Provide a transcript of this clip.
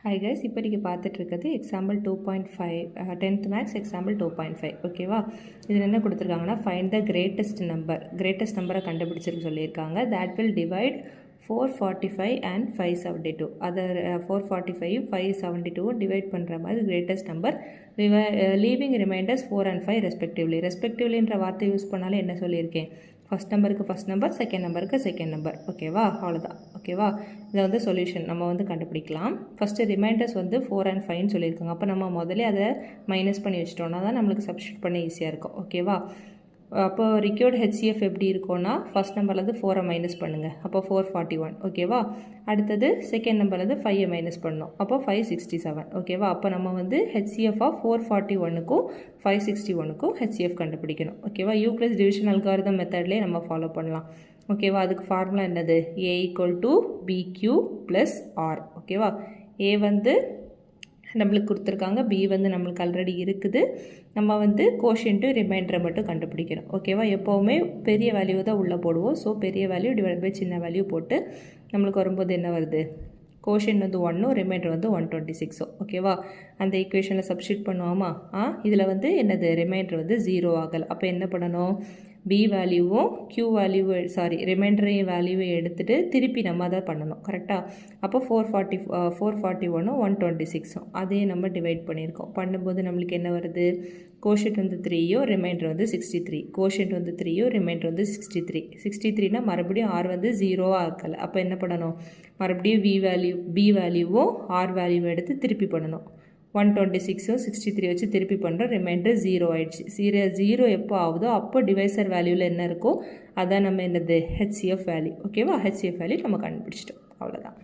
Hi guys, இப்போ நீங்கள் பார்த்துட்டு இருக்கிறது எக்ஸாம்பிள் 2.5 10th மேக்ஸ் எக்ஸாம்பிள் 2.5 ஓகேவா. இதில் என்ன கொடுத்துருக்காங்கன்னா ஃபைண்ட் த கிரேட்டஸ்ட் நம்பரை கண்டுபிடிச்சிருக்கு சொல்லியிருக்காங்க. That will divide 445 and 572. அதை 445 572 டிவைட் பண்ணுற மாதிரி greatest number leaving reminders 4 and 5 ரெஸ்பெக்டிவ்லின்ற வார்த்தை யூஸ் பண்ணாலே என்ன சொல்லியிருக்கேன், ஃபஸ்ட் நம்பருக்கு ஃபஸ்ட் நம்பர், செகண்ட் நம்பருக்கு செகண்ட் நம்பர். ஓகேவா, அவ்வளோதான். ஓகேவா, இதை வந்து சொல்யூஷன் நம்ம வந்து கண்டுபிடிக்கலாம். ஃபஸ்ட்டு ரிமைண்டர்ஸ் வந்து 4 and 5 சொல்லியிருக்காங்க. அப்போ நம்ம முதல்ல அதை மைனஸ் பண்ணி வச்சிட்டோம்னா தான் நம்மளுக்கு சப்ஸ்டியூட் பண்ண ஈஸியாக இருக்கும். ஓகேவா, அப்போ ரிக்யூர்ட் ஹெச்சிஎஃப் எப்படி இருக்கும்னா ஃபஸ்ட் நம்பர்லேருந்து 4 மைனஸ் பண்ணுங்கள், அப்போ 441. ஓகேவா, அடுத்தது செகண்ட் நம்பர்லேருந்து 5 மைனஸ் பண்ணணும், அப்போ 567. ஓகேவா, அப்போ நம்ம வந்து ஹெச்சிஎஃப் ஆஃப் 441க்கும் 561க்கும் ஹெச்சிஎஃப் கண்டுபிடிக்கணும். ஓகேவா, யூக்ளிட்ஸ் டிவிஷன் அல்காரிதம் மெத்தட்லேயே நம்ம ஃபாலோ பண்ணலாம். ஓகேவா, அதுக்கு ஃபார்முலா என்னது, A = BQ + R. ஓகேவா, A வந்து நம்மளுக்கு கொடுத்துருக்காங்க, பி வந்து நம்மளுக்கு ஆல்ரெடி இருக்குது. நம்ம வந்து கோஷியன்ட்டு ரிமைண்டரை மட்டும் கண்டுபிடிக்கணும். ஓகேவா, எப்போவுமே பெரிய வேல்யூ தான் உள்ளே போடுவோம். ஸோ பெரிய வேல்யூ டிவைட் பை சின்ன வேல்யூ போட்டு நம்மளுக்கு வரும்போது என்ன வருது, கோஷியன் வந்து 1, ரிமைண்டர் வந்து 126. ஓகேவா, அந்த ஈக்குவேஷனில் சப்ஸ்டியூட் பண்ணுவோமா. இதில் வந்து என்னது, ரிமைண்டர் வந்து 0 ஆகலை. அப்போ என்ன பண்ணணும், பி வேல்யூவும் ரிமைண்டரையும் வேல்யூவை எடுத்துகிட்டு திருப்பி நம்ம தான் பண்ணணும். கரெக்டாக, அப்போ 441 126 அதே நம்ம டிவைட் பண்ணியிருக்கோம். பண்ணும்போது நம்மளுக்கு என்ன வருது, கோஷியன்ட் வந்து 3யோ ரிமைண்டர் வந்து 63. கோஷியன்ட் வந்து 3யோ ரிமைண்டர் வந்து 63னா மறுபடியும் ஆர் வந்து 0 ஆக்கலை. அப்போ என்ன பண்ணணும், மறுபடியும் பி வேல்யூவும் ஆர் வேல்யூவை எடுத்து திருப்பி பண்ணணும். 126 63 வச்சு திருப்பி பண்ணுறோம், ரிமைண்டர் 0 ஆயிடுச்சு. 0 எப்போ ஆகுதோ அப்போ டிவைசர் வேல்யூவில் என்ன இருக்கோ அதான் நம்ம என்னது, ஹெச்சிஎஃப் வேல்யூ. ஓகேவா, ஹெச்சிஎஃப் வேல்யூ நம்ம கண்டுபிடிச்சிட்டோம். அவ்வளோதான்.